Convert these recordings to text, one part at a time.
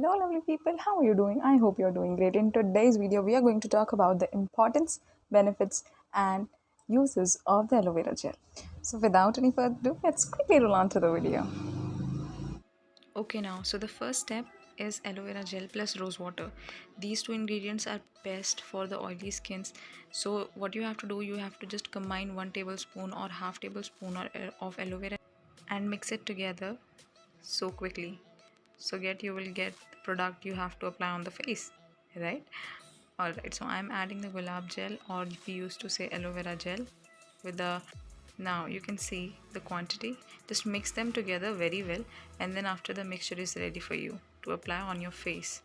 Hello lovely people, how are you doing? I hope you're doing great. In today's video, we are going to talk about the importance, benefits and uses of the aloe vera gel. So without any further ado, let's quickly roll on to the video. Okay, now, so the first step is aloe vera gel plus rose water. These two ingredients are best for the oily skins. So, what you have to do, you have to just combine 1 tablespoon or half tablespoon of aloe vera and mix it together so quickly. So, you will get the product you have to apply on the face, right? Alright, so I'm adding the gulab gel, or we used to say aloe vera gel, with the now you can see the quantity. Just mix them together very well, and then after the mixture is ready for you to apply on your face.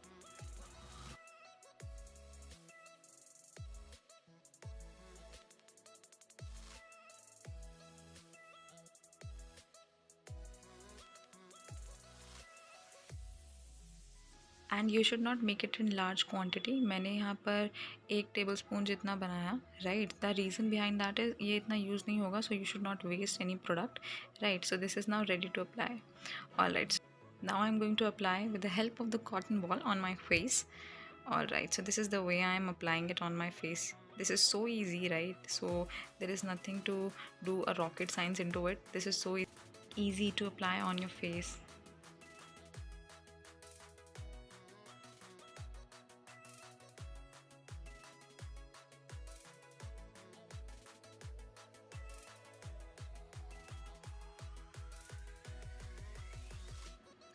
And you should not make it in large quantity. मैंने यहाँ पर 1 tablespoon जितना बनाया, right. The reason behind that is ये इतना use नहीं होगा, so you should not waste any product, right. So this is now ready to apply. Alright, now I'm going to apply with the help of the cotton ball on my face. Alright, so this is the way I am applying it on my face. This is so easy, right? So there is nothing to do a rocket science into it. This is so easy to apply on your face.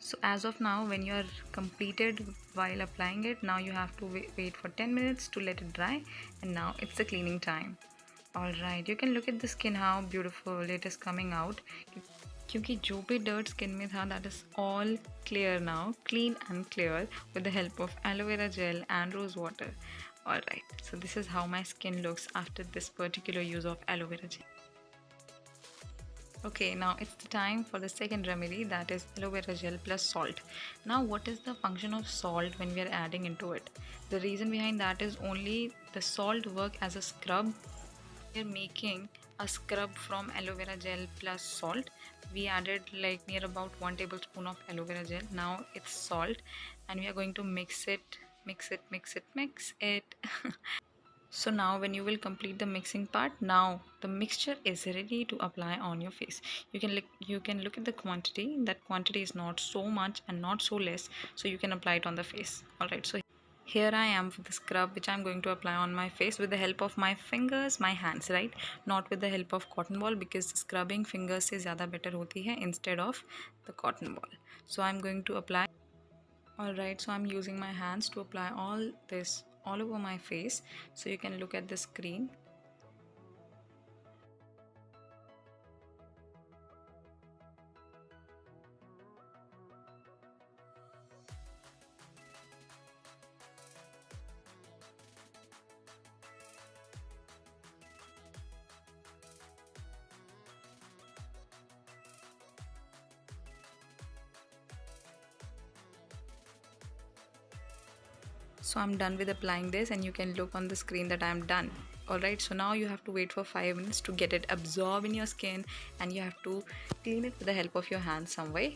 So as of now, when you are completed while applying it, now you have to wait for 10 minutes to let it dry, and now it's the cleaning time. Alright, you can look at the skin, how beautiful it is coming out. क्योंकि जो भी dirt skin में था, that is all clear now, clean and clear with the help of aloe vera gel and rose water. Alright, so this is how my skin looks after this particular use of aloe vera gel. Okay, now it's the time for the second remedy, that is aloe vera gel plus salt. Now, what is the function of salt when we are adding into it? The reason behind that is only the salt work as a scrub. We are making a scrub from aloe vera gel plus salt. We added like near about 1 tablespoon of aloe vera gel. Now it's salt, and we are going to mix it. So now when you will complete the mixing part, now the mixture is ready to apply on your face. You can look at the quantity. That quantity is not so much and not so less, so you can apply it on the face. Alright, so here I am with the scrub which I'm going to apply on my face with the help of my fingers, my hands, right? Not with the help of cotton ball, because scrubbing fingers से ज़्यादा better होती है instead of the cotton ball. So I'm going to apply. Alright, so I'm using my hands to apply all this all over my face, so you can look at the screen. So I'm done with applying this, and you can look on the screen that I'm done. Alright, so now you have to wait for 5 minutes to get it absorb in your skin, and you have to clean it with the help of your hands some way.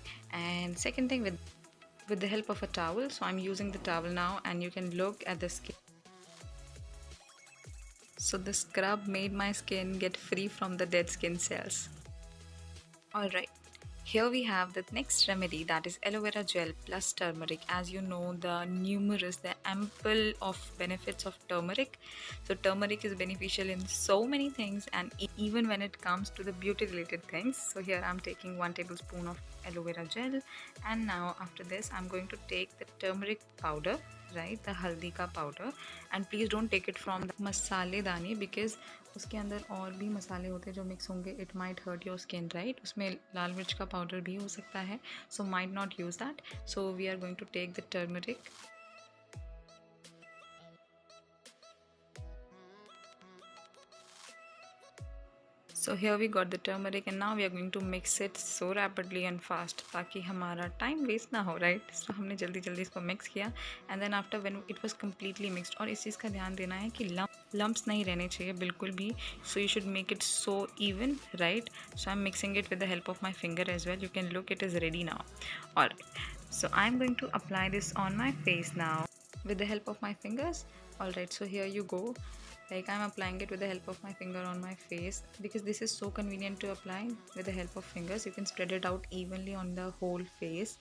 And second thing, with the help of a towel. So I'm using the towel now, and you can look at the skin. So the scrub made my skin get free from the dead skin cells. Alright, here we have the next remedy, that is aloe vera gel plus turmeric. As you know, the ample of benefits of turmeric. So turmeric is beneficial in so many things, and even when it comes to the beauty related things. So here I'm taking 1 tablespoon of aloe vera gel, and now after this I'm going to take the turmeric powder, right, the haldi ka powder. And please don't take it from the masale dani, because उसके अंदर और भी मसाले होते हैं जो mix होंगे. It might hurt your skin, right. उसमें लाल मिर्च का पाउडर भी हो सकता है, so might not use that. So we are going to take the turmeric. So here we got the turmeric, and now we are going to mix it so rapidly and fast ताकि हमारा time waste ना हो, right? So हमने जल्दी जल्दी इसको mix किया, and then after when it was completely mixed. और इस चीज़ का ध्यान देना है कि lumps नहीं रहने चाहिए बिल्कुल भी. So you should make it so even, right? So I'm mixing it with the help of my finger as well. You can look, it is ready now. Alright. So I'm going to apply this on my face now with the help of my fingers. Alright, so here you go. Like I'm applying it with the help of my finger on my face because this is so convenient to apply with the help of fingers. You can spread it out evenly on the whole face.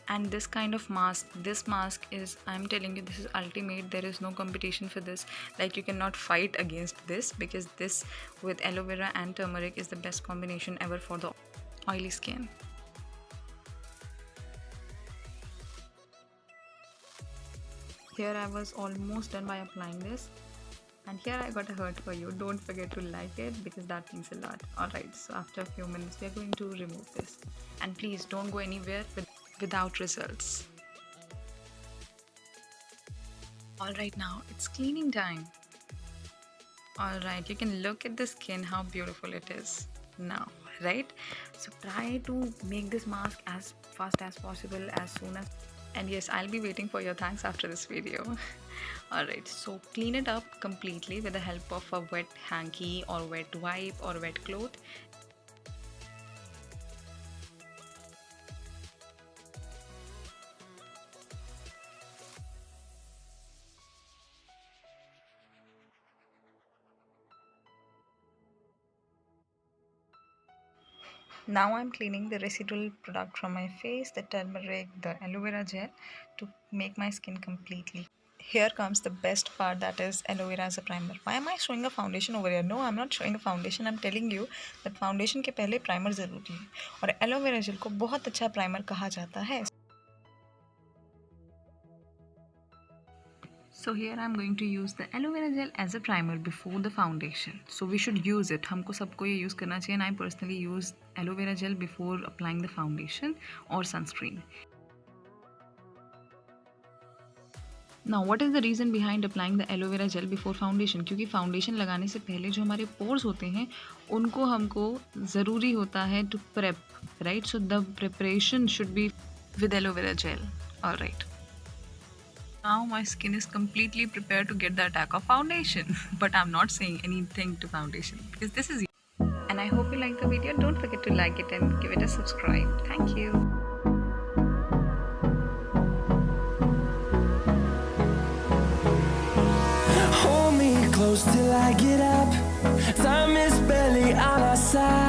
And this kind of mask, this mask is, I'm telling you, this is ultimate. There is no competition for this. Like you cannot fight against this because this with aloe vera and turmeric is the best combination ever for the oily skin. Here I was almost done by applying this, and here I got a hurt for you. Don't forget to like it because that means a lot. Alright, so after a few minutes we are going to remove this, and please don't go anywhere without results. Alright, now it's cleaning time. Alright, you can look at the skin, how beautiful it is now, right? So try to make this mask as fast as possible, as soon as, and yes, I'll be waiting for your thanks after this video. Alright, so clean it up completely with the help of a wet hanky or wet wipe or wet cloth. Now I'm cleaning the residual product from my face, the turmeric, the aloe vera gel, to make my skin completely. Here comes the best part, that is aloe vera as a primer. Why am I showing a foundation over here? No, I'm not showing a foundation. I'm telling you that foundation के पहले primer ज़रूरी है और aloe vera gel को बहुत अच्छा primer कहा जाता है. So here I'm going to use the aloe vera gel as a primer before the foundation. So we should use it. हमको सबको ये use करना चाहिए. And I personally use aloe vera gel before applying the foundation or sunscreen. Now what is the reason behind applying the aloe vera gel before foundation? क्योंकि foundation लगाने से पहले जो हमारे pores होते हैं उनको हमको ज़रूरी होता है to prep, right? So the preparation should be with aloe vera gel. Alright. Now my skin is completely prepared to get the attack of foundation. But I'm not saying anything to foundation because this is. And I hope you like the video. Don't forget to like it and give it a subscribe. Thank you. Hold me close till I get up. Time is barely on our side.